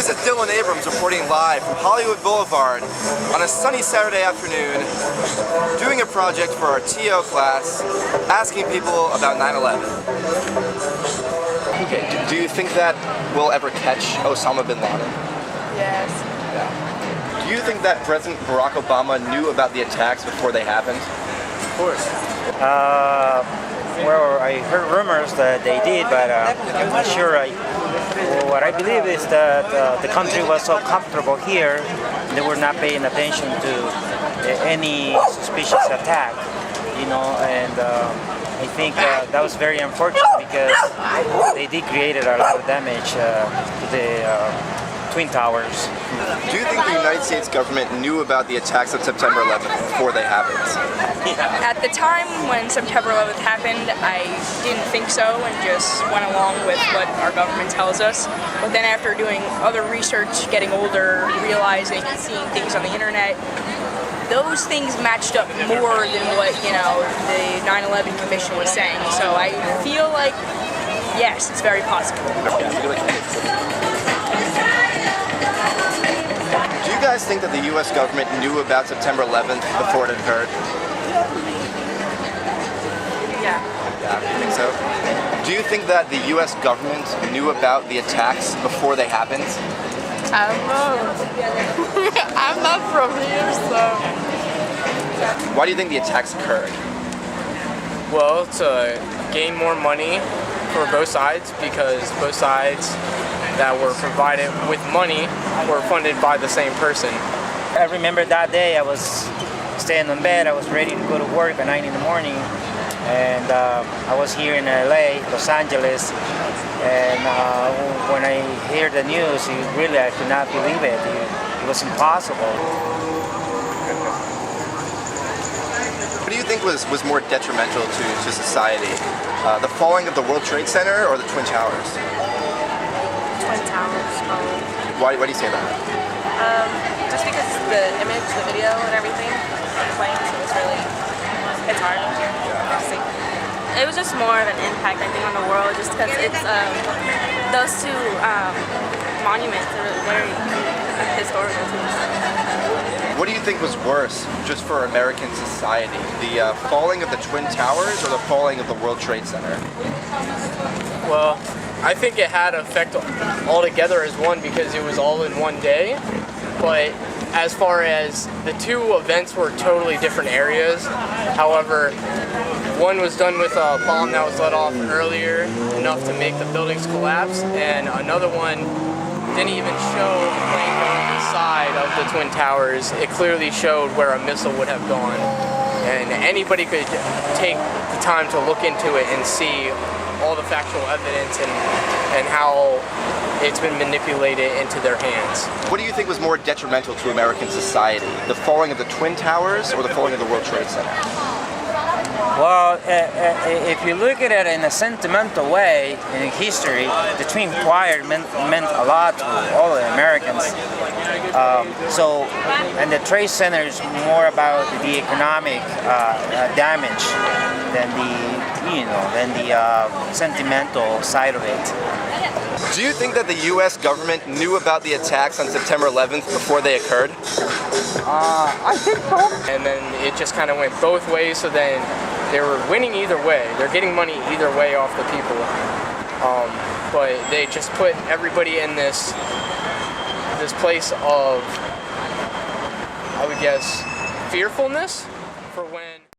This is Dylan Abrams reporting live from Hollywood Boulevard on a sunny Saturday afternoon, doing a project for our TO class, asking people about 9/11. Okay, do you think that we'll ever catch Osama bin Laden? Yes. Yeah. Do you think that President Barack Obama knew about the attacks before they happened? Of course. Well, I heard rumors that they did, but I'm not sure. What I believe is that the country was so comfortable here, they were not paying attention to any suspicious attack, and I think that was very unfortunate because they did create a lot of damage to the Twin Towers. Do you think the United States government knew about the attacks of September 11th before they happened? At the time when September 11th happened, I didn't think so and just went along with what our government tells us. But then after doing other research, getting older, realizing and seeing things on the internet, those things matched up more than what, the 9/11 Commission was saying. So I feel like, yes, it's very possible. Do you guys think that the U.S. government knew about September 11th before it occurred? Yeah. Yeah, you think so? Do you think that the U.S. government knew about the attacks before they happened? I don't know. I'm not from here, so. Why do you think the attacks occurred? Well, to gain more money for both sides, because both sides that were provided with money were funded by the same person. I remember that day I was staying in bed, I was ready to go to work at 9 in the morning, and I was here in LA, Los Angeles, and when I heard the news, I could not believe it. It was impossible. What do you think was more detrimental to society? The falling of the World Trade Center or the Twin Towers? Twin Towers, probably. Why do you say that? Just because the image, the video, and everything playing, so it's hard to see. It was just more of an impact, I think, on the world, just because it's those two monuments are very historical to us. What do you think was worse, just for American society? The falling of the Twin Towers or the falling of the World Trade Center? Well, I think it had an effect altogether as one because it was all in one day. But as far as the two events were totally different areas, however, one was done with a bomb that was let off earlier, enough to make the buildings collapse, and another one didn't even show the plane going inside of the Twin Towers. It clearly showed where a missile would have gone. And anybody could take the time to look into it and see all the factual evidence and how it's been manipulated into their hands. What do you think was more detrimental to American society? The falling of the Twin Towers or the falling of the World Trade Center? Well, if you look at it in a sentimental way in history, the Twin Towers meant a lot to all the Americans. And the Trade Center is more about the economic damage than the sentimental side of it. Do you think that the U.S. government knew about the attacks on September 11th before they occurred? I think so. And then it just kind of went both ways, so then they were winning either way. They're getting money either way off the people. But they just put everybody in this place of, I would guess, fearfulness for when